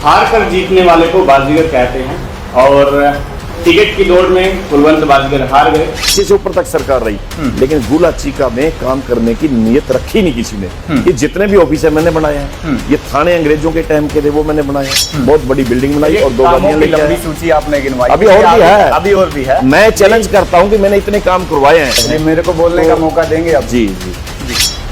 हार कर जीतने वाले को बाजीगर कहते हैं और टिकट की दौड़ में कुलवंत बाजीगर हार गए। नीचे से ऊपर तक सरकार रही लेकिन गुला चीका में काम करने की नीयत रखी नहीं किसी ने। ये जितने भी ऑफिस है मैंने बनाए हैं, ये थाने अंग्रेजों के टाइम के थे वो मैंने बनाए हैं। बहुत बड़ी बिल्डिंग बनाई और 2 गाड़ियां लेके आए। सूची आपने गिनवाई, अभी और भी है, अभी और भी है। मैं चैलेंज करता हूं कि मैंने इतने काम करवाए हैं। मेरे को बोलने का मौका देंगे अब? जी जी,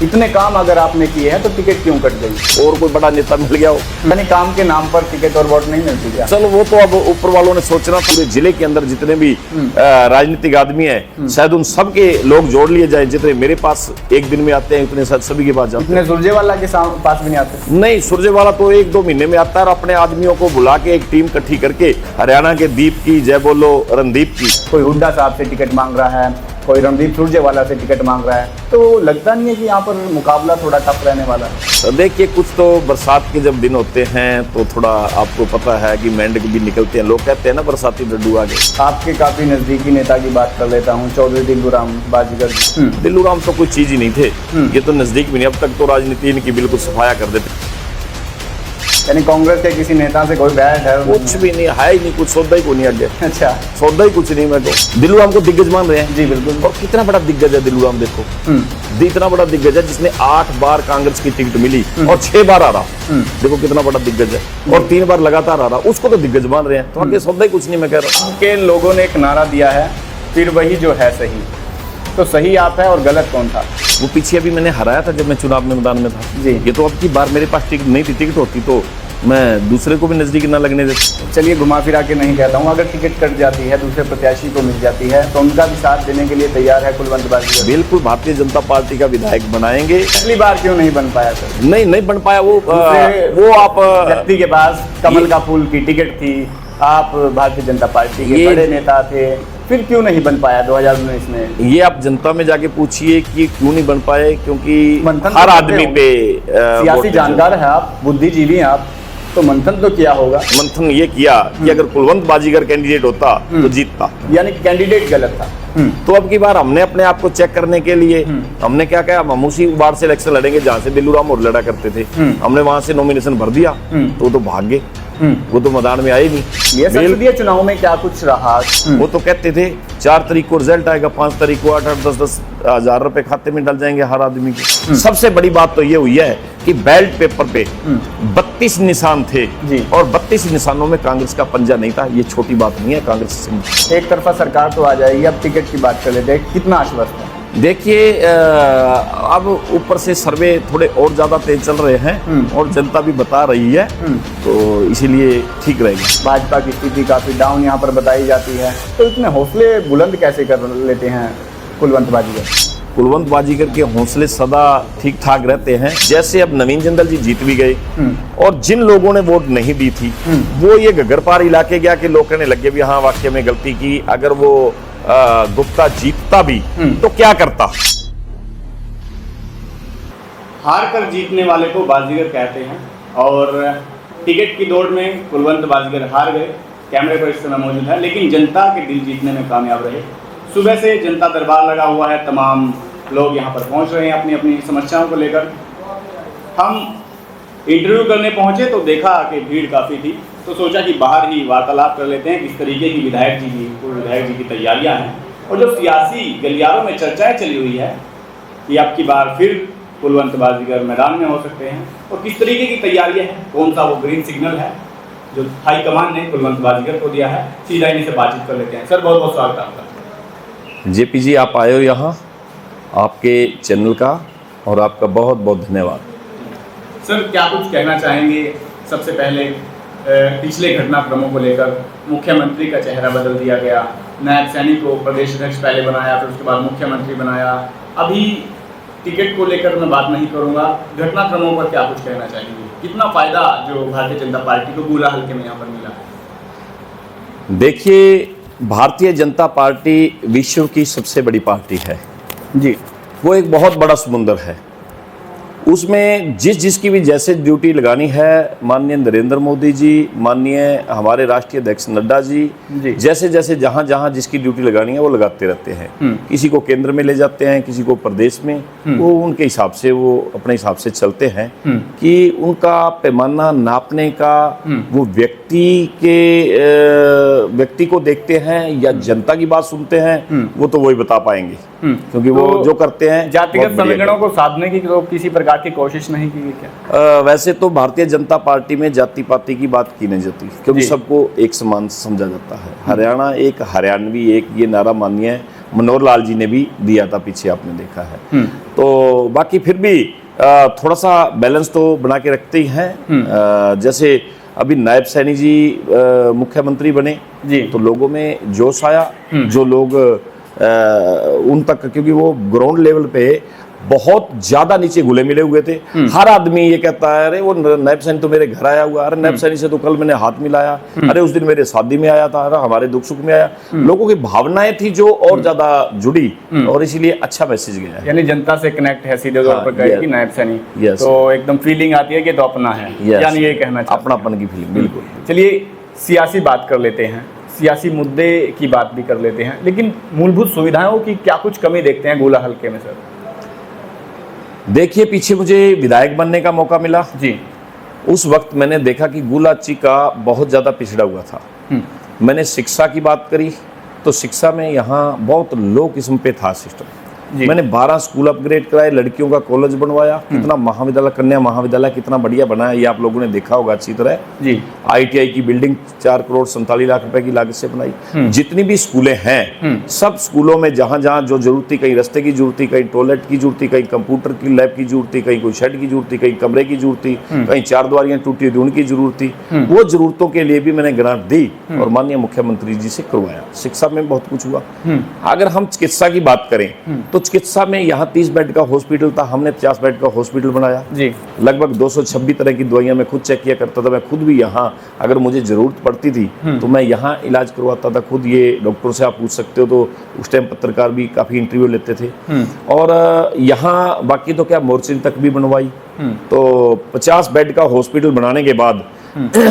इतने काम अगर आपने किए हैं तो टिकट क्यों कट गई? और कोई बड़ा नेता मिल गया हो? यानी काम के नाम पर टिकट और वोट नहीं मिलती क्या? चलो वो तो अब ऊपर वालों ने सोचना। पूरे जिले के अंदर जितने भी राजनीतिक आदमी है शायद उन सब के लोग जोड़ लिए जाए। जितने मेरे पास एक दिन में आते हैं उतने सभी के पास जाते हैं। इतने सुरजेवाला के पास भी नहीं आते? नहीं, सुरजेवाला तो 1-2 महीने में आता है और अपने आदमियों को बुला के एक टीम इकट्ठी करके हरियाणा के दीप की जय बोलो, रणदीप की। कोई हुड्डा साहब से टिकट मांग रहा है, कोई रणदीप सुरजेवाला से टिकट मांग रहा है, तो लगता नहीं है कि यहाँ पर मुकाबला थोड़ा टफ रहने वाला है? देखिए, कुछ तो बरसात के जब दिन होते हैं तो थोड़ा आपको पता है कि मेंढक भी निकलते हैं। लोग कहते हैं ना बरसाती डड्डू आ गए। आपके काफी नजदीकी नेता की बात कर लेता हूँ, चौधरी दिल्लूराम बाजीगर। दिल्लूराम तो कोई चीज ही नहीं थे, ये तो नजदीक भी नहीं। अब तक तो राजनीति इनकी बिल्कुल सफाया कर देते। यानी कांग्रेस के किसी नेता से कोई बैठ है? कुछ भी नहीं है ही नहीं, कुछ सौदा ही को नहीं आगे। अच्छा, सौदा ही कुछ नहीं। मैं तो दिल्लूराम को दिग्गज मान रहे हैं। जी बिल्कुल। और कितना बड़ा दिग्गज है दिल्लूराम, देखो इतना बड़ा दिग्गज है जिसने 8 बार कांग्रेस की टिकट मिली और 6 बार आ रहा। देखो कितना बड़ा दिग्गज है और 3 बार लगातार आ रहा, उसको तो दिग्गज मान रहे हैं। तो आगे सौदा ही कुछ नहीं। मैं कह रहा हूँ के लोगों ने एक नारा दिया है, फिर वही जो है सही। तो सही आप है और गलत कौन था? वो पीछे अभी मैंने हराया था जब मैं चुनाव में मैदान में था। जी। ये तो अब की बार मेरे पास टिकट नहीं थी। टिकट होती तो मैं दूसरे को भी नजदीक ना लगने देता। चलिए, घुमा फिरा के नहीं कहता हूँ, अगर टिकट कट जाती है दूसरे प्रत्याशी को मिल जाती है तो उनका भी साथ देने के लिए तैयार है कुलवंत बाजीगर? बिल्कुल, भारतीय जनता पार्टी का विधायक बनाएंगे। पिछली बार क्यों नहीं बन पाया सर? नहीं बन पाया। वो आप व्यक्ति के पास कमल का फूल की टिकट थी, आप भारतीय जनता पार्टी के बड़े नेता थे, फिर क्यों नहीं बन पाया 2019 में? ये आप जनता में जाके पूछिए कि क्यों नहीं बन पाए, क्योंकि मंथन हर तो आदमी पे सियासी जानकार है आप, बुद्धिजीवी हैं आप, तो मंथन तो किया होगा। मंथन ये किया कि अगर कुलवंत बाजीगर कैंडिडेट होता तो जीतता। यानी कि कैंडिडेट गलत था। तो अब की बार हमने अपने आप को चेक करने के लिए हमने क्या कहा, हम उसी बार से इलेक्शन लड़ेंगे जहां से दिल्लूराम और लड़ा करते थे। हमने वहां से नॉमिनेशन भर दिया तो वो तो भाग गए, वो तो मैदान में आए नहीं। ये संसदीय चुनाव में क्या कुछ रहा? वो तो कहते थे 4 तारीख को रिजल्ट आएगा, 5 तारीख को 8-8, 10-10 हजार रुपए खाते में डल जाएंगे हर आदमी के। सबसे बड़ी बात तो ये हुई है कि बैलेट पेपर पे 32 निशान थे और 32 निशानों में कांग्रेस का पंजा नहीं था। ये छोटी बात नहीं है कांग्रेस से। एक तरफा सरकार तो आ जाएगी, अब टिकट की बात कर लेते हैं, कितना आश्वस्त है? देखिए, अब ऊपर से सर्वे थोड़े और ज्यादा तेज चल रहे हैं और जनता भी बता रही है, तो इसीलिए ठीक रहेगा। भाजपा की स्थिति काफी डाउन यहाँ पर बताई जाती है, तो इतने हौसले बुलंद कैसे कर लेते हैं कुलवंत बाजीगर? कुलवंत बाजीगर के हौसले सदा ठीक ठाक रहते हैं। जैसे अब नवीन जिंदल जी जीत भी गए और जिन लोगों ने वोट नहीं दी थी वो ये घग्गरपार इलाके गया कि लोग कहने लगे भी हाँ वाकई में गलती की। अगर वो गुप्ता जीतता भी तो क्या करता। हार कर जीतने वाले को बाजीगर कहते हैं और टिकट की दौड़ में कुलवंत बाजीगर हार गए। कैमरे पर इस समय मौजूद है, लेकिन जनता के दिल जीतने में कामयाब रहे। सुबह से जनता दरबार लगा हुआ है, तमाम लोग यहाँ पर पहुँच रहे हैं अपनी अपनी समस्याओं को लेकर। हम इंटरव्यू करने पहुँचे तो देखा कि भीड़ काफ़ी थी, तो सोचा कि बाहर ही वार्तालाप कर लेते हैं किस तरीके की विधायक जी की तैयारियां हैं और जो सियासी गलियारों में चर्चाएं चली हुई है कि अब की बार फिर कुलवंत बाजीगर मैदान में हो सकते हैं और किस तरीके की तैयारियां हैं, कौन सा वो ग्रीन सिग्नल है जो हाईकमान ने कुलवंत बाजीगर को दिया है। सीधा इन्हीं से बातचीत कर लेते हैं। सर, बहुत बहुत स्वागत है आपका। जेपी जी, आप आए हो यहाँ, आपके चैनल का और आपका बहुत बहुत धन्यवाद। सर, क्या कुछ कहना चाहेंगे? सबसे पहले पिछले घटनाक्रमों को लेकर मुख्यमंत्री का चेहरा बदल दिया गया, नायब सैनी को प्रदेश अध्यक्ष पहले बनाया, फिर उसके बाद मुख्यमंत्री बनाया। अभी टिकट को लेकर मैं बात नहीं करूंगा, घटनाक्रमों पर क्या कुछ कहना चाहेंगे? कितना फायदा जो भारतीय जनता पार्टी को बुरा हल्के में यहाँ पर मिला है? देखिए, भारतीय जनता पार्टी विश्व की सबसे बड़ी पार्टी है जी। वो एक बहुत बड़ा समुंदर है उसमें जिसकी भी जैसे ड्यूटी लगानी है, माननीय नरेंद्र मोदी जी, माननीय हमारे राष्ट्रीय अध्यक्ष नड्डा जी, जैसे जैसे जहां जहां जिसकी ड्यूटी लगानी है वो लगाते रहते हैं। किसी को केंद्र में ले जाते हैं, किसी को प्रदेश में, वो उनके हिसाब से वो अपने हिसाब से चलते हैं कि उनका पैमाना नापने का वो व्यक्ति को देखते हैं या जनता की बात सुनते हैं, वो तो वही बता पाएंगे, क्योंकि वो तो जो करते हैं जातिगत समीकरणों को साधने की तो किसी प्रकार की कोशिश नहीं की गई क्या? वैसे तो भारतीय जनता पार्टी में जाति पाति की बात की नहीं जाती, क्योंकि सबको एक समान समझा जाता है। हरियाणा एक, हरियाणवी एक, ये नारा माननीय मनोहर लाल जी ने भी दिया था, पीछे आपने देखा है। तो बाकी फिर भी थोड़ा सा बैलेंस तो बना के रखते ही हैं। जैसे अभी नायब सैनी जी मुख्यमंत्री बने जी, तो लोगों में जोश आया, जो लोग उन तक, क्योंकि वो ग्राउंड लेवल पे बहुत ज्यादा नीचे घुले मिले हुए थे। हर आदमी ये कहता है, अरे वो नायब सैनी तो मेरे घर आया हुआ, अरे नायब सैनी से तो कल मैंने हाथ मिलाया, अरे उस दिन मेरे शादी में आया था, अरे हमारे दुख सुख में आया। लोगों की भावनाएं थी जो और ज्यादा जुड़ी, और इसीलिए अच्छा मैसेज गया। यानी जनता से कनेक्ट है सीधे तौर पर गए कि नायब सैनी, तो एकदम फीलिंग आती है कि तो अपना है, यानी ये कहना चाहिए, अपनापन की फीलिंग। बिल्कुल। चलिए सियासी बात कर लेते हैं, सियासी मुद्दे की बात भी कर लेते हैं, लेकिन मूलभूत सुविधाओं की क्या कुछ कमी देखते हैं गोला हल्के में सर? देखिए, पीछे मुझे विधायक बनने का मौका मिला जी, उस वक्त मैंने देखा कि गुलाची का बहुत ज़्यादा पिछड़ा हुआ था। मैंने शिक्षा की बात करी तो शिक्षा में यहाँ बहुत लो किस्म पे था सिस्टम। मैंने 12 स्कूल अपग्रेड कराए, लड़कियों का कॉलेज बनवाया, कितना महाविद्यालय, कन्या महाविद्यालय कितना बढ़िया बनाया, ये आप लोगों ने देखा होगा अच्छी तरह जी। ITI की बिल्डिंग 4 करोड़ 47 लाख रुपए की लागत से बनाई। जितनी भी स्कूलें हैं, सब स्कूलों में जहां जहां जो जरूरत थी, कहीं रास्ते की जरूरत थी, कहीं टॉयलेट की जरूरत थी, कहीं कंप्यूटर की लैब की जरूरत थी, कहीं कोई शेड की जरूरत थी, कहीं कमरे की जरूरत थी, कहीं 4 द्वारियां टूटी थी उनकी जरूरत थी, वो जरूरतों के लिए भी मैंने ग्रांट दी और माननीय मुख्यमंत्री जी से करवाया। शिक्षा में बहुत कुछ हुआ। अगर हम चिकित्सा की बात करें तो चिकित्सा में यहाँ 30 बेड का हॉस्पिटल था, हमने 50 बेड का हॉस्पिटल बनाया जी। लगभग 226 तरह की दवाइयां मैं खुद चेक किया करता था। मैं खुद भी यहाँ अगर मुझे जरूरत पड़ती थी तो मैं यहाँ इलाज करवाता था खुद। ये डॉक्टर से आप पूछ सकते हो, तो उस टाइम पत्रकार भी काफी इंटरव्यू लेते थे। और यहाँ बाकी तो क्या मोर्चिंग तक भी बनवाई। तो 50 बेड का हॉस्पिटल बनाने के बाद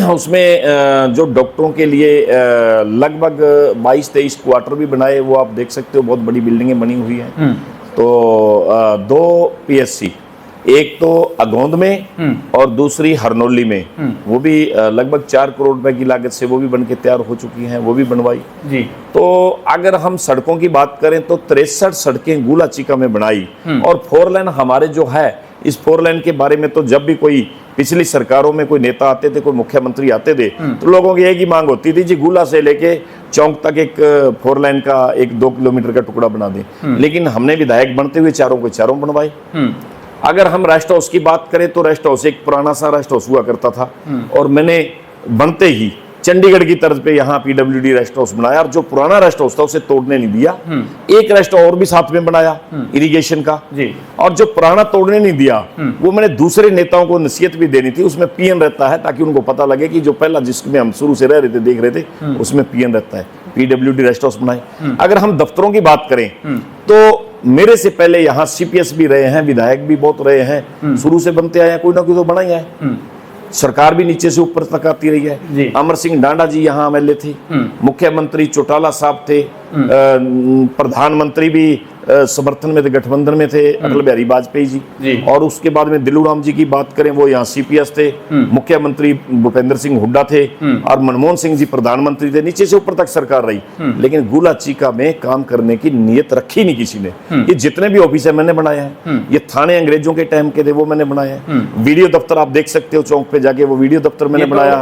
उसमें जो डॉक्टरों के लिए लगभग 22-23 क्वार्टर भी बनाए, वो आप देख सकते हो, बहुत बड़ी बिल्डिंगें बनी हुई हैं। तो 2 PSC, एक तो अगोंद में और दूसरी हरनौली में, वो भी लगभग 4 करोड़ रुपए की लागत से वो भी बन के तैयार हो चुकी हैं, वो भी बनवाई जी। तो अगर हम सड़कों की बात करें तो 63 सड़कें गुलाचिका में बनाई। और 4 लेन हमारे जो है, इस 4 लेन के बारे में तो जब भी कोई पिछली सरकारों में कोई नेता आते थे, कोई मुख्यमंत्री आते थे, तो लोगों की एक ही मांग होती थी जी, गुला से लेके चौक तक एक 4 लेन का 1-2 किलोमीटर का टुकड़ा बना दें। लेकिन हमने विधायक बनते हुए चारों के चारों बनवाए। अगर हम रेस्ट हाउस की बात करें तो रेस्ट हाउस एक पुराना सा रेस्ट हाउस हुआ करता था, और मैंने बनते ही चंडीगढ़ की तर्ज पे यहाँ PWD रेस्ट हाउस बनाया, और जो पुराना रेस्ट हाउस था उसे तोड़ने नहीं दिया। एक रेस्ट और भी साथ में बनाया इरिगेशन का जी। और जो पुराना तोड़ने नहीं दिया, वो मैंने दूसरे नेताओं को नसीहत भी देनी थी। उसमें PN रहता है, ताकि उनको पता लगे कि जो पहला जिसमें हम शुरू से रह रहे थे, देख रहे थे, उसमें PN रहता है। PWD रेस्ट हाउस बनाए। अगर हम दफ्तरों की बात करें तो मेरे से पहले यहाँ CPS भी रहे हैं, विधायक भी बहुत रहे हैं, शुरू से बनते आए हैं, कोई ना कोई तो बना ही है। सरकार भी नीचे से ऊपर तक आती रही है। अमर सिंह डांडा जी यहाँ MLA थे, मुख्यमंत्री चौटाला साहब थे, प्रधानमंत्री भी समर्थन में थे, गठबंधन में थे, अटल बिहारी वाजपेयी जी। और उसके बाद में दिल्लू राम जी की बात करें, वो यहाँ CPS थे, मुख्यमंत्री भूपेंद्र सिंह हुड्डा थे, और मनमोहन सिंह जी प्रधानमंत्री थे। नीचे से ऊपर तक सरकार रही, लेकिन गुलाचिका में काम करने की नीयत रखी नहीं किसी ने। ये जितने भी ऑफिस है मैंने बनाए हैं। ये थाने अंग्रेजों के टाइम के थे, वो मैंने बनाए हैं। वीडियो दफ्तर आप देख सकते हो, चौक पे जाके वो वीडियो दफ्तर मैंने बनाया।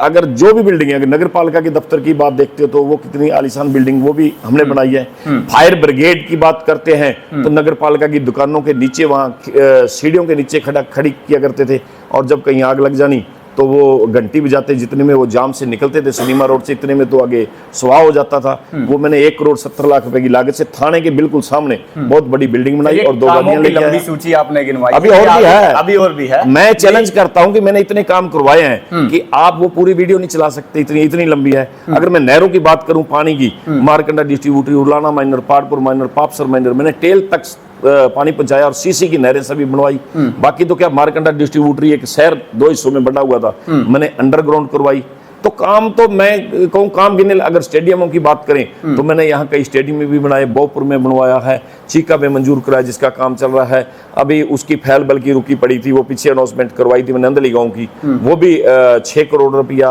अगर जो भी बिल्डिंग है, नगर पालिका के दफ्तर की बात देखते हो तो वो कितनी आलीशान बिल्डिंग, वो भी हमने बनाई है। फायर ब्रिगेड की बात करते हैं तो नगर पालिका की दुकानों के नीचे, वहां सीढ़ियों के नीचे खड़ी किया करते थे, और जब कहीं आग लग जानी तो वो घंटी बजाते, जितने में वो जाम से निकलते थे सिनेमा रोड से, इतने में तो आगे स्वाह हो जाता था। वो मैंने 1 करोड़ 70 लाख रुपए की लागत से थाने के बिल्कुल सामने बहुत बड़ी बिल्डिंग बनाई, और 2 गाड़ियां लेके आए। सूची आपने गिनवाई, अभी और भी है। मैं चैलेंज करता हूं कि मैंने इतने काम करवाए हैं कि आप वो पूरी वीडियो नहीं चला सकते, इतनी लंबी है। अगर मैं नहरों की बात करूं, पानी की, Markanda distributary, Ulana minor, Padpur minor, Papsar minor, मैंने टेल तक पानी पहुंचाया और सीसी की नहरें सभी बनवाई। बाकी तो क्या मारकंडा डिस्ट्रीब्यूटरी एक शहर 2 हिस्सों में बंटा हुआ था, मैंने अंडरग्राउंड करवाई। तो काम तो मैं कहूँ काम गिने, अगर स्टेडियमों की बात करें तो मैंने यहाँ कई स्टेडियम भी बनाए, बोपुर में बनवाया है, चीका में मंजूर कराया जिसका काम चल रहा है, अभी उसकी फैल बल्कि रुकी पड़ी थी, वो पीछे अनाउंसमेंट करवाई थी मैंने नंदली गांव की, वो भी 6 करोड़ रुपया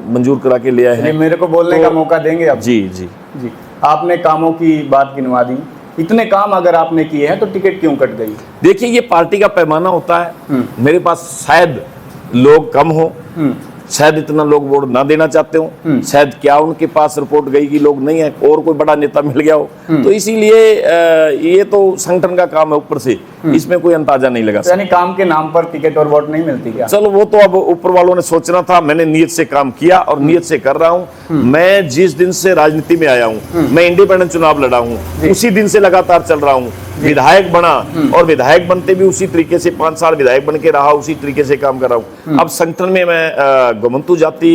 मंजूर करा के लिया है। मेरे को बोलने का मौका देंगे आप? जी जी जी, आपने कामों की बात गिनवा दी, इतने काम अगर आपने किए हैं तो टिकट क्यों कट गई? देखिए ये पार्टी का पैमाना होता है, मेरे पास शायद लोग कम हो, शायद इतना लोग वोट ना देना चाहते हो, शायद क्या उनके पास रिपोर्ट गई कि लोग नहीं है और कोई बड़ा नेता मिल गया हो, तो इसीलिए ये तो संगठन का काम है ऊपर से, इसमें कोई अंदाजा नहीं लगा। यानी काम के नाम पर टिकट और वोट नहीं मिलती क्या? चलो वो तो अब ऊपर वालों ने सोचना था, मैंने नियत से काम किया और नियत से कर रहा हूँ। मैं जिस दिन से राजनीति में आया हूँ, मैं इंडिपेंडेंट चुनाव लड़ा हूँ, उसी दिन से लगातार चल रहा हूँ, विधायक बना और विधायक बनते भी उसी तरीके से 5 साल विधायक बन के रहा, उसी तरीके से काम कर रहा हूँ। अब संगठन में मैं गोमंतु जाति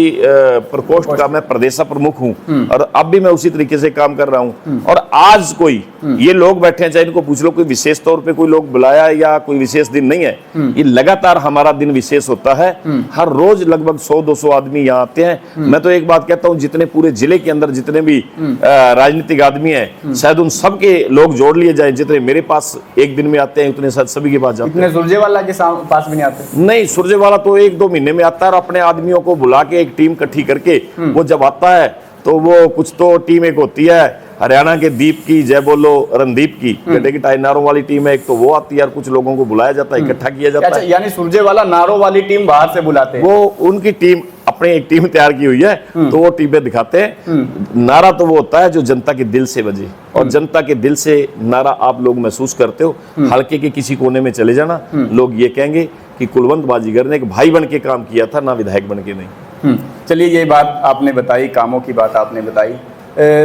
प्रकोष्ठ का मैं प्रदेश प्रमुख हूँ और अब भी मैं उसी तरीके से काम कर रहा हूँ। और आज कोई ये लोग बैठे हैं, चाहे इनको पूछ लो, कोई विशेष तौर पे कोई लोग बुलाया या कोई विशेष दिन नहीं है, ये लगातार हमारा दिन विशेष होता है। हर रोज लगभग 100-200 आदमी यहाँ आते हैं। मैं तो एक बात कहता हूँ, जितने पूरे जिले के अंदर जितने भी राजनीतिक आदमी हैं, शायद उन सबके लोग जोड़ लिए जाए, जितने मेरे पास एक दिन में आते हैं उतने शायद सभी के पास जाते हैं। सुरजेवाला के पास भी नहीं आते? नहीं, सुरजेवाला तो 1-2 महीने में आता है और अपने आदमियों को बुला के एक टीम इकट्ठी करके वो जब आता है तो वो कुछ तो टीम एक होती है, हरियाणा के दीप की, जय बोलो रणदीप की, गड्ढे की टाई नारों वाली टीम है एक, तो वो आती है और कुछ लोगों को बुलाया जाता है, इकट्ठा किया जाता है। यानी सुरजेवाला नारों वाली टीम बाहर से बुलाते हैं? वो उनकी टीम अपनी एक टीम तैयार की हुई है, तो वो टीमें दिखाते हैं। नारा तो वो होता है जो जनता के दिल से बजे, और जनता के दिल से नारा आप लोग महसूस करते हो। हल्के के किसी कोने में चले जाना, लोग ये कहेंगे कि कुलवंत बाजीगर ने एक भाई बन के काम किया था, ना विधायक बन के नहीं। चलिए, ये बात आपने बताई, कामों की बात आपने बताई।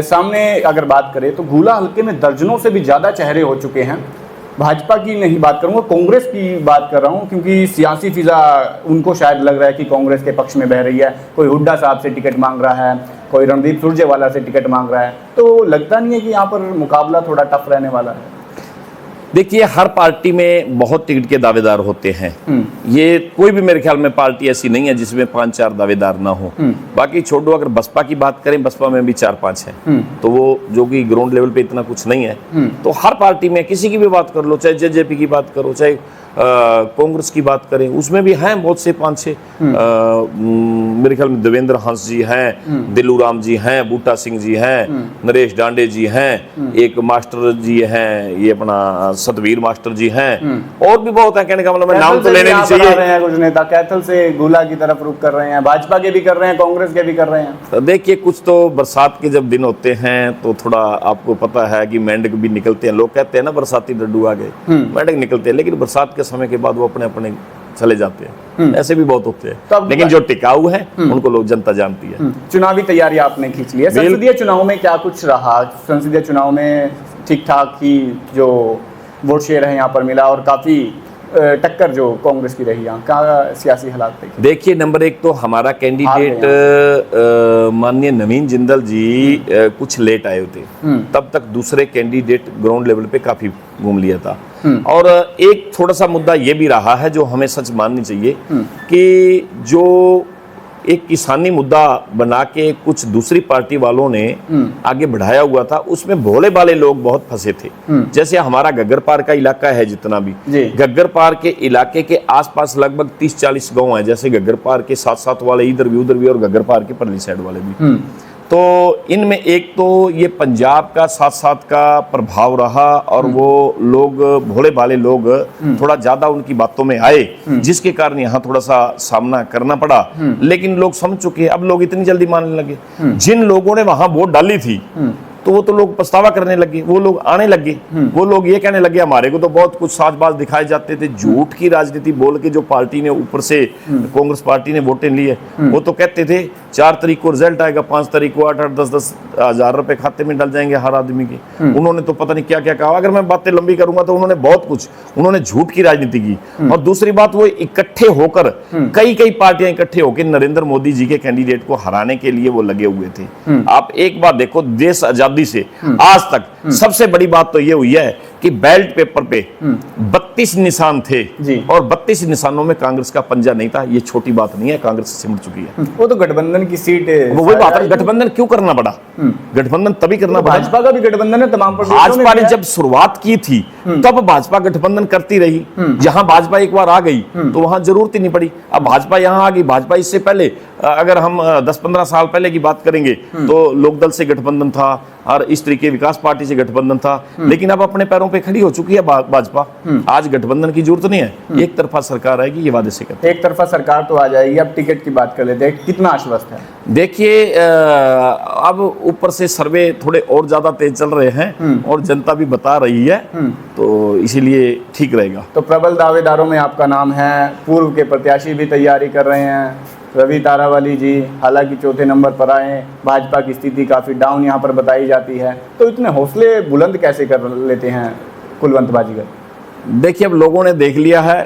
सामने अगर बात करें तो घूला हल्के में दर्जनों से भी ज़्यादा चेहरे हो चुके हैं। भाजपा की नहीं बात करूँगा, कांग्रेस की बात कर रहा हूँ, क्योंकि सियासी फिजा उनको शायद लग रहा है कि कांग्रेस के पक्ष में बह रही है। कोई हुड्डा साहब से टिकट मांग रहा है, कोई रणदीप सुरजेवाला से टिकट मांग रहा है, तो लगता नहीं है कि यहाँ पर मुकाबला थोड़ा टफ रहने वाला है? देखिए, हर पार्टी में बहुत टिकट के दावेदार होते हैं। ये कोई भी मेरे ख्याल में पार्टी ऐसी नहीं है जिसमें 5-4 दावेदार ना हो। बाकी छोड़ो, अगर बसपा की बात करें, बसपा में भी 4-5 हैं, तो वो जो कि ग्राउंड लेवल पे इतना कुछ नहीं है। तो हर पार्टी में किसी की भी बात कर लो, चाहे जेजेपी की बात करो, चाहे कांग्रेस की बात करें, उसमें भी हैं बहुत से 5-6। मेरे ख्याल में देवेंद्र हंस जी हैं, दिल्लू राम जी हैं, बूटा सिंह जी हैं, नरेश डांडे जी हैं, एक मास्टर जी हैं, ये अपना सतवीर मास्टर जी हैं, और भी बहुत है। कहने का मतलब नाम तो लेने नहीं चाहिए। कुछ नेता कैथल से घूला की तरफ रुख कर रहे हैं, भाजपा के भी कर रहे हैं, कांग्रेस के भी कर रहे हैं। देखिए, कुछ तो बरसात के जब दिन होते हैं तो थोड़ा आपको पता है कि मेंढक भी निकलते हैं। लोग कहते हैं ना बरसाती डड्डू आ गए, मेंढक निकलते हैं, लेकिन बरसात के समय के बाद वो अपने अपने चले जाते हैं। ऐसे भी बहुत होते हैं, लेकिन जो टिकाऊ है उनको लोग जनता जानती है। चुनावी तैयारी आपने खींच ली है। संसदीय चुनाव में क्या कुछ रहा? संसदीय चुनाव में ठीक ठाक ही जो वोट शेयर है यहाँ पर मिला, और काफी टक्कर जो कांग्रेस की रही, यहाँ का सियासी हालात थे? देखिए, नंबर 1 तो हमारा कैंडिडेट माननीय नवीन जिंदल जी कुछ लेट आए थे, तब तक दूसरे कैंडिडेट ग्राउंड लेवल पे काफी घूम लिया था। और एक थोड़ा सा मुद्दा ये भी रहा है जो हमें सच माननी चाहिए कि जो एक किसानी मुद्दा बना के कुछ दूसरी पार्टी वालों ने आगे बढ़ाया हुआ था, उसमें भोले भाले लोग बहुत फंसे थे। जैसे हमारा गग्गर पार का इलाका है, जितना भी गग्गर पार के इलाके के आसपास लगभग 30-40 गांव हैं, जैसे गग्गर पार के साथ वाले इधर भी उधर भी, और गग्गर पार के परली साइड वाले भी। तो इनमें एक तो ये पंजाब का साथ का प्रभाव रहा, और वो लोग भोले भाले लोग थोड़ा ज्यादा उनकी बातों में आए, जिसके कारण यहाँ थोड़ा सा सामना करना पड़ा। लेकिन लोग समझ चुके, अब लोग इतनी जल्दी मानने लगे। जिन लोगों ने वहां वोट डाली थी तो वो तो लोग पछतावा करने लगे, वो लोग आने लगे, वो लोग ये कहने लगे हमारे को तो बहुत कुछ साजबाज दिखाए जाते थे। झूठ की राजनीति बोल के जो पार्टी ने ऊपर से कांग्रेस पार्टी ने वोटें ली है, वो तो कहते थे 4 तारीख को रिजल्ट आएगा, 5 तारीख को 8-8, 10-10 हजार रुपए खाते में डल जाएंगे हर आदमी के। उन्होंने तो पता नहीं क्या क्या कहा। अगर मैं बातें लंबी करूंगा तो उन्होंने बहुत कुछ, उन्होंने झूठ की राजनीति की। और दूसरी बात, वो इकट्ठे होकर कई पार्टियां इकट्ठे होकर नरेंद्र मोदी जी के कैंडिडेट को हराने के लिए वो लगे हुए थे। आप एक बात देखो, देश आजादी से आज तक सबसे बड़ी बात तो ये हुई है कि बैलेट पेपर पे 32 निशान थे जी। और 32 निशानों में कांग्रेस का पंजा नहीं था। ये छोटी बात नहीं है, कांग्रेस सिमट चुकी है। वो तो गठबंधन की सीट है। वो वही बात है, गठबंधन क्यों करना पड़ा? गठबंधन तभी करना पड़ा, भाजपा का भी गठबंधन है तमाम प्रदेशों में भाजपा ने किया है। जब शुरुआत की थी तब भाजपा गठबंधन करती रही। जहां भाजपा एक बार आ गई तो वहां जरूरत ही नहीं पड़ी। अब भाजपा यहां आ गई। भाजपा इससे पहले अगर हम 10-15 साल पहले की बात करेंगे तो लोकदल से गठबंधन था और इस तरीके विकास पार्टी से गठबंधन था, लेकिन अब अपने पैरों पे खड़ी हो चुकी है भाजपा। आज गठबंधन की जरूरत नहीं है, एक तरफा सरकार आएगी, ये वादे से कहते हैं। एक तरफा सरकार तो आ जाएगी। अब टिकट की बात कर लेते हैं, कितना आश्वस्त है? देखिए अब ऊपर से सर्वे थोड़े और ज्यादा तेज चल रहे हैं और जनता भी बता रही है, तो इसीलिए ठीक रहेगा। तो प्रबल दावेदारों में आपका नाम है। पूर्व के प्रत्याशी भी तैयारी कर रहे हैं, रवि तारावाली जी हालांकि चौथे नंबर पर आए। भाजपा की स्थिति काफ़ी डाउन यहाँ पर बताई जाती है, तो इतने हौसले बुलंद कैसे कर लेते हैं कुलवंत बाजीगर? देखिए अब लोगों ने देख लिया है,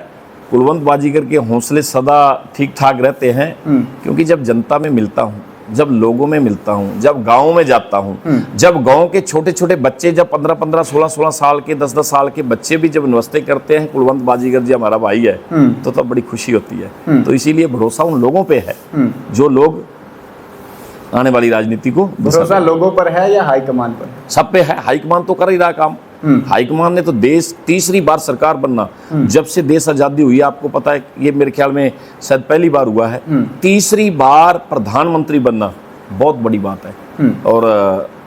कुलवंत बाजीगर के हौसले सदा ठीक ठाक रहते हैं, क्योंकि जब जनता में मिलता हूँ, जब लोगों में मिलता हूँ, जब गाँव में जाता हूँ, जब गाँव के छोटे छोटे बच्चे जब 15-15, 16-16 साल के 10-10 साल के बच्चे भी जब नमस्ते करते हैं कुलवंत बाजीगर जी हमारा भाई है, तो तब बड़ी खुशी होती है। तो इसीलिए भरोसा उन लोगों पे है जो लोग आने वाली राजनीति को भरोसा लोगों पर है या हाईकमान पर? सब पे है। हाईकमान तो कर ही रहा काम। हाईकमान ने तो देश तीसरी बार सरकार बनना, जब से देश आजादी हुई, आपको पता है ये मेरे ख्याल में शायद पहली बार हुआ है, तीसरी बार प्रधानमंत्री बनना बहुत बड़ी बात है। और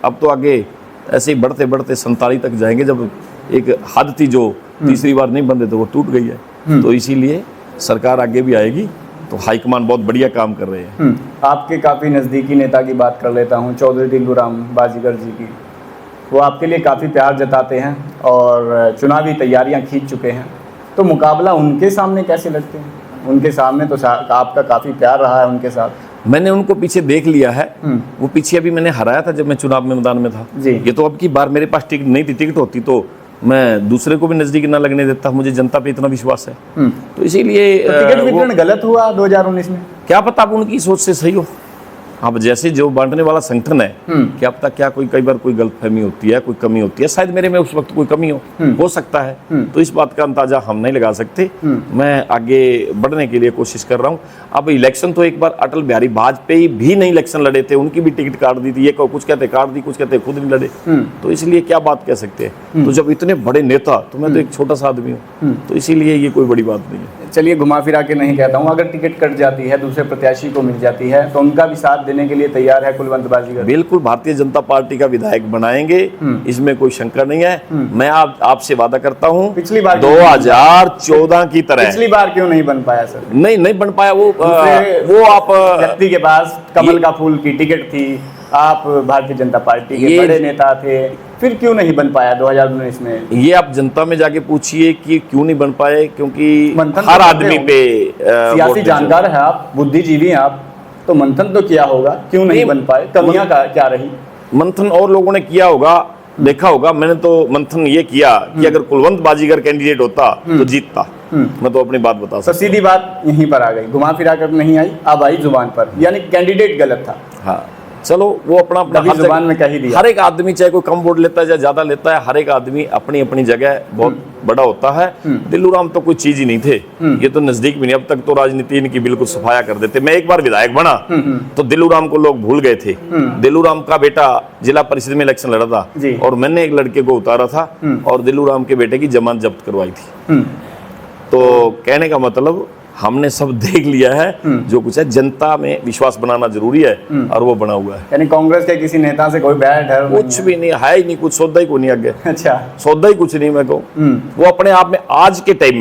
अब तो आगे ऐसे ही बढ़ते बढ़ते 47 तक जाएंगे, जब एक हद थी जो तीसरी बार नहीं बन रहे तो वो टूट गई है। तो इसीलिए सरकार आगे भी आएगी, तो हाईकमान बहुत बढ़िया काम कर रहे हैं। आपके काफ़ी नज़दीकी नेता की बात कर लेता हूँ, चौधरी दिल्लूराम बाजीगर जी की। वो आपके लिए काफ़ी प्यार जताते हैं और चुनावी तैयारियां खींच चुके हैं, तो मुकाबला उनके सामने कैसे लगते हैं? उनके सामने तो आपका काफ़ी प्यार रहा है उनके साथ। मैंने उनको पीछे देख लिया है। वो पीछे अभी मैंने हराया था जब मैं चुनाव में मैदान में था जी। ये तो अब की बार मेरे पास टिकट नहीं थी, टिकट होती तो मैं दूसरे को भी नजदीक ना लगने देता। मुझे जनता पे इतना विश्वास है, तो इसीलिए टिकट वितरण गलत हुआ 2019 में। क्या पता अब उनकी सोच से सही हो। अब जैसे जो बांटने वाला संगठन है, क्या पता क्या कोई कई बार कोई गलतफहमी होती है, कोई कमी होती है, शायद मेरे में उस वक्त कोई कमी हो सकता है। तो इस बात का अंदाजा हम नहीं लगा सकते। मैं आगे बढ़ने के लिए कोशिश कर रहा हूँ। अब इलेक्शन तो एक बार अटल बिहारी वाजपेयी भी नहीं इलेक्शन लड़े थे, उनकी भी टिकट काट दी थी। ये कुछ कहते काट दी, कुछ कहते खुद नहीं लड़े। तो इसलिए क्या बात कह सकते हैं। तो जब इतने बड़े नेता, तो मैं तो एक छोटा सा आदमी हूँ, तो इसीलिए ये कोई बड़ी बात नहीं है। चलिए घुमा फिरा के नहीं कहता हूँ, अगर टिकट कट जाती है, दूसरे प्रत्याशी को मिल जाती है, तो उनका भी साथ देने के लिए तैयार है कुलवंत बाजीगर? बिल्कुल, भारतीय जनता पार्टी का विधायक बनाएंगे, इसमें कोई शंका नहीं है। मैं आपसे वादा करता हूँ पिछली बार 2014 की तरह। पिछली बार क्यों नहीं बन पाया सर? नहीं बन पाया। वो आप व्यक्ति के पास कमल का फूल की टिकट थी, आप भारतीय जनता पार्टी के बड़े नेता थे, फिर क्यों नहीं बन पाया 2019 में? ये आप जनता में जाके पूछिए कि क्यों नहीं बन पाए, क्योंकि मंथन हर तो आदमी पे सियासी जानकार है आप, बुद्धिजीवी हैं आप, तो मंथन तो किया होगा, क्यों नहीं बन पाए? कमियां क्या रही? मंथन और लोगों ने किया होगा, देखा होगा। मैंने तो मंथन ये किया कि अगर कुलवंत बाजीगर कैंडिडेट होता तो जीतता। मैं तो अपनी बात बता सकता। तो सीधी बात यहीं पर आ गई, घुमा फिरा कर नहीं आई, अब आई जुबान पर, यानी कैंडिडेट गलत था। हाँ चलो, वो अपना कभी जुबान में कह ही दिया। हर एक आदमी चाहे कोई कम वोट लेता है या ज्यादा लेता है, हर एक आदमी अपनी अपनी जगह बहुत बड़ा होता है। दिल्लूराम तो कोई चीज ही नहीं थे, ये तो नजदीक भी नहीं। अब तक तो राजनीति इनकी बिल्कुल सफाया कर देते। मैं एक बार विधायक बना तो दिल्लूराम को लोग भूल गए थे। दिल्लूराम का बेटा जिला परिषद में इलेक्शन लड़ा था और मैंने एक लड़के को उतारा था और दिल्लूराम के बेटे की जमानत जब्त करवाई थी। तो कहने का मतलब हमने सब देख लिया है जो कुछ है। जनता में विश्वास बनाना जरूरी है और वो बना हुआ है। यानी कांग्रेस के किसी नेता से कोई बैर डर कुछ भी नहीं है ही नहीं, कुछ सौदा ही को नहीं आगे। अच्छा, सौदा ही कुछ नहीं। मैं कहूँ वो अपने आप में आज के टाइम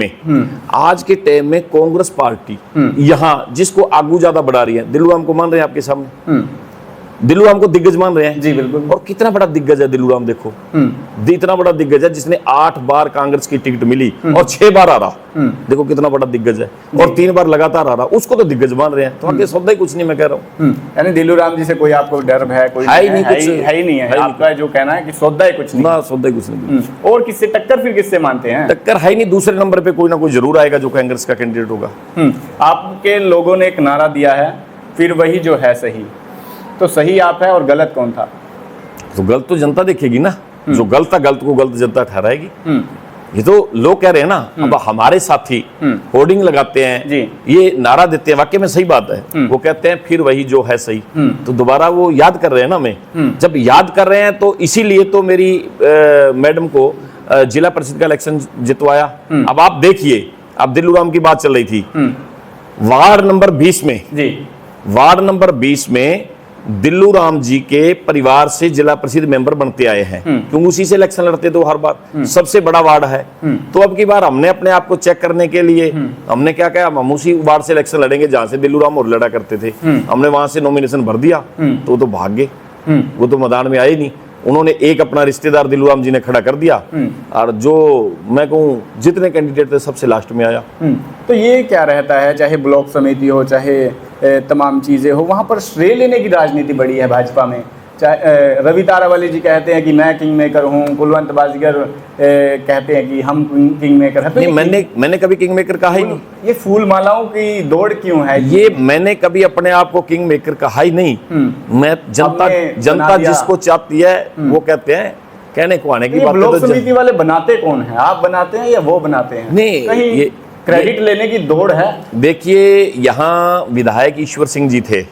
में कांग्रेस पार्टी यहाँ जिसको आगू ज्यादा बढ़ा रही है, दिल्लूराम को मान रहे हैं आपके सामने। दिल्लूराम को दिग्गज मान रहे हैं जी बिल्कुल। और कितना बड़ा दिग्गज है दिल्लूराम, देखो इतना बड़ा दिग्गज है जिसने 8 बार कांग्रेस की टिकट मिली और 6 बार आ रहा। देखो कितना बड़ा दिग्गज है और 3 बार लगातार आ रहा, उसको तो दिग्गज मान रहे हैं। तो आगे सौदा ही कुछ नहीं, मैं कह रहा हूँ। यानी दिल्लूराम जी से कोई आपको डर है? कोई है ही नहीं, कुछ है ही नहीं है। आपका जो कहना है कि सौदा ही कुछ नहीं, ना सौदा ही कुछ नहीं। और किससे टक्कर फिर किससे मानते हैं? टक्कर है ही नहीं। दूसरे नंबर पे कोई ना कोई जरूर आएगा जो कांग्रेस का कैंडिडेट होगा। आपके लोगों ने एक नारा दिया है, फिर वही जो है सही। तो सही आप है और गलत कौन था? तो गलत तो जनता देखेगी ना। जो गलत था गलत को गलत जनता ठहराएगी। ये तो लोग कह रहे हैं ना, अब हमारे साथी होर्डिंग लगाते हैं, जी। ये नारा देते हैं, वाकई में सही बात है, वो कहते हैं फिर वही जो है सही, तो दोबारा वो याद कर रहे हैं ना हमें। जब याद कर रहे हैं तो इसीलिए तो मेरी मैडम को जिला परिषद का इलेक्शन जितवाया। अब आप देखिए, अब दिल्लूराम की बात चल रही थी, वार्ड नंबर 20 में जी, वार्ड नंबर 20 में दिल्लूराम जी के परिवार से जिला परिषद मेंबर बनते आए हैं, क्योंकि उसी से इलेक्शन लड़ते तो हर बार, सबसे बड़ा वार्ड है। तो अब की बार हमने अपने आप को चेक करने के लिए हमने क्या कहा, हम उसी वार्ड से इलेक्शन लड़ेंगे जहां से दिल्लूराम और लड़ा करते थे। हमने वहां से नॉमिनेशन भर दिया, तो वो तो भाग गए, वो तो मैदान में आए नहीं। उन्होंने एक अपना रिश्तेदार दिल्लूराम जी ने खड़ा कर दिया, और जो मैं कहूँ जितने कैंडिडेट थे सबसे लास्ट में आया। तो ये क्या रहता है, चाहे ब्लॉक समिति हो, चाहे तमाम चीज़ें हो, वहाँ पर श्रेय लेने की राजनीति बड़ी है भाजपा में। चाहे रवि तारावली जी कहते हैं कि मैं किंग मेकर हूँ, कुलवंत बाजीगर कहते हैं कि हम किंग मेकर हैं। तो नहीं, मैंने कभी किंग मेकर कहा ही नहीं। ये फूल मालाओं की दौड़ क्यों है? ये मैंने कभी अपने आप को किंग मेकर कहा ही नहीं। मैं जनता जिसको चाहती है वो कहते हैं, कहने को आने की बात। ब्लॉक समिति वाले बनाते कौन है? आप बनाते हैं या वो बनाते हैं? नहीं, कहीं ये क्रेडिट लेने की दौड़ है। देखिए, यहाँ विधायक ईश्वर सिंह जी थे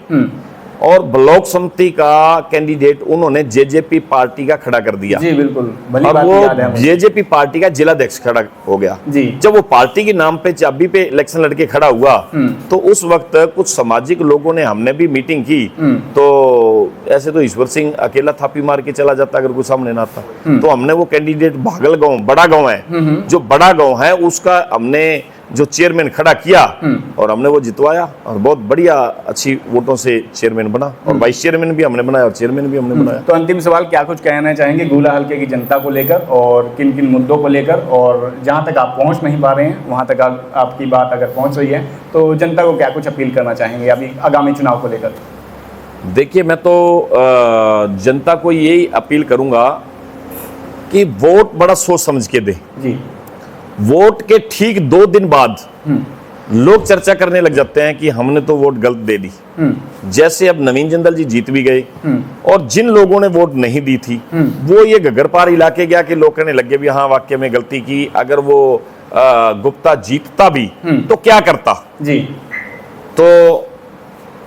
और ब्लॉक समिति का कैंडिडेट उन्होंने जेजेपी पार्टी का खड़ा कर दिया। जी बिल्कुल, भली अब बात याद है वो मुझे। जेजेपी पार्टी का जिलाध्यक्ष खड़ा हो गया। जी। जब वो पार्टी के नाम पे चाबी पे इलेक्शन लड़के खड़ा हुआ, तो उस वक्त कुछ सामाजिक लोगों ने, हमने भी मीटिंग की, तो ऐसे तो ईश्वर सिंह अकेला थापी मार के चला जाता अगर कोई सामने ना आता। तो हमने वो कैंडिडेट भागल गांव, बड़ा गांव है, जो बड़ा गांव है उसका हमने जो चेयरमैन खड़ा किया और हमने वो जितवाया, और बहुत बढ़िया अच्छी वोटों से चेयरमैन बना, और वाइस चेयरमैन भी हमने बनाया और चेयरमैन भी हमने बनाया। तो अंतिम सवाल, क्या कुछ कहना चाहेंगे गोला हल्के की जनता को लेकर, और किन किन मुद्दों को लेकर, और जहां तक आप पहुंच नहीं पा रहे हैं वहां तक आपकी बात अगर पहुंच रही है तो जनता को क्या कुछ अपील करना चाहेंगे अभी आगामी चुनाव को लेकर? देखिए, मैं तो जनता को यही अपील करूंगा कि वोट बड़ा सोच समझ के दे। जी। वोट के ठीक 2 दिन बाद लोग चर्चा करने लग जाते हैं कि हमने तो वोट गलत दे दी। जैसे अब नवीन जिंदल जी जीत भी गए, और जिन लोगों ने वोट नहीं दी थी वो ये गगरपार इलाके गया कि लोग कहने लगे भी हाँ वाकई में गलती की, अगर वो गुप्ता जीतता भी तो क्या करता। जी। तो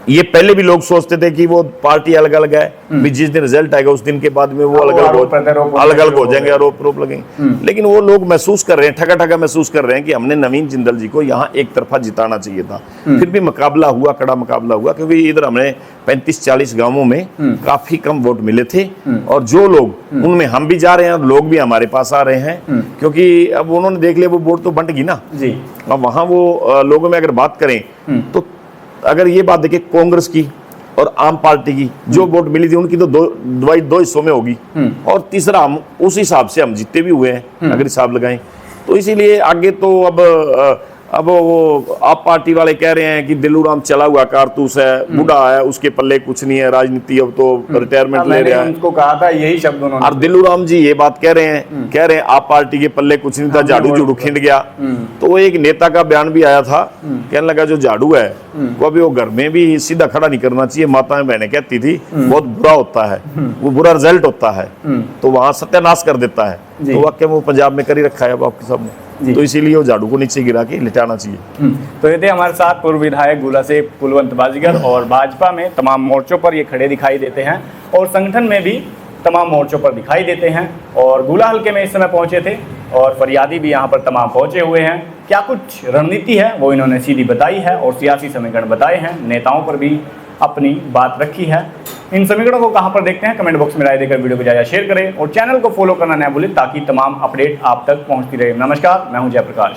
ये पहले भी लोग सोचते थे कि वो पार्टी अलग अलग है, भी जिस दिन रिजल्ट आएगा उस दिन के बाद में वो अलग अलग हो जाएंगे, आरोप लगेंगे। लेकिन वो लोग महसूस कर रहे हैं, ठगा ठगा महसूस कर रहे हैं कि हमने नवीन जिंदल जी को यहाँ एक तरफा जिताना चाहिए था। फिर भी मुकाबला हुआ, कड़ा मुकाबला हुआ, क्योंकि इधर हमने 35-40 गांवों में काफी कम वोट मिले थे, और जो लोग उनमें हम भी जा रहे हैं और लोग भी हमारे पास आ रहे हैं, क्योंकि अब उन्होंने देख लिया वो वोट तो बंट गई ना। जी। अब वहां वो लोगों में अगर बात करें तो अगर ये बात देखिए, कांग्रेस की और आम पार्टी की जो वोट मिली थी उनकी तो दो हिस्सों में होगी, और तीसरा हम उस हिसाब से हम जीते भी हुए हैं अगर हिसाब लगाएं। तो इसीलिए आगे तो अब वो आप पार्टी वाले कह रहे हैं कि दिल्लूराम चला हुआ कारतूस है, बूढ़ा है, उसके पल्ले कुछ नहीं है, राजनीति अब तो रिटायरमेंट ले रहा है। उनको कहा था यही शब्द उन्होंने। और दिल्लूराम जी ये बात कह रहे हैं आप पार्टी के पल्ले कुछ नहीं था, झाड़ू जुड़ू खिंड गया। तो वो एक नेता का बयान भी आया था, कहने लगा जो झाड़ू है वो अभी वो घर में भी सीधा खड़ा नहीं करना चाहिए, माताएं बहनें कहती थी बहुत बुरा होता है, वो बुरा रिजल्ट होता है, तो वहां सत्यानाश कर देता है। तो वाकई वो पंजाब में कर ही रखा है अब आपके सामने, तो इसीलिए वो झाड़ू को नीचे गिरा के लिटाना चाहिए। तो ये थे हमारे साथ पूर्व विधायक गुला से कुलवंत बाजीगर, और भाजपा में तमाम मोर्चों पर ये खड़े दिखाई देते हैं, और संगठन में भी तमाम मोर्चों पर दिखाई देते हैं, और गुला हल्के में इस समय पहुंचे थे, और फरियादी भी यहाँ पर तमाम पहुंचे हुए हैं। क्या कुछ रणनीति है वो इन्होंने सीधी बताई है, और सियासी समीकरण बताए हैं, नेताओं पर भी अपनी बात रखी है। इन समीकरणों को कहां पर देखते हैं, कमेंट बॉक्स में राय देकर वीडियो को ज़्यादा शेयर करें, और चैनल को फॉलो करना न भूलें ताकि तमाम अपडेट आप तक पहुंचती रहे। नमस्कार, मैं हूं जयप्रकाश।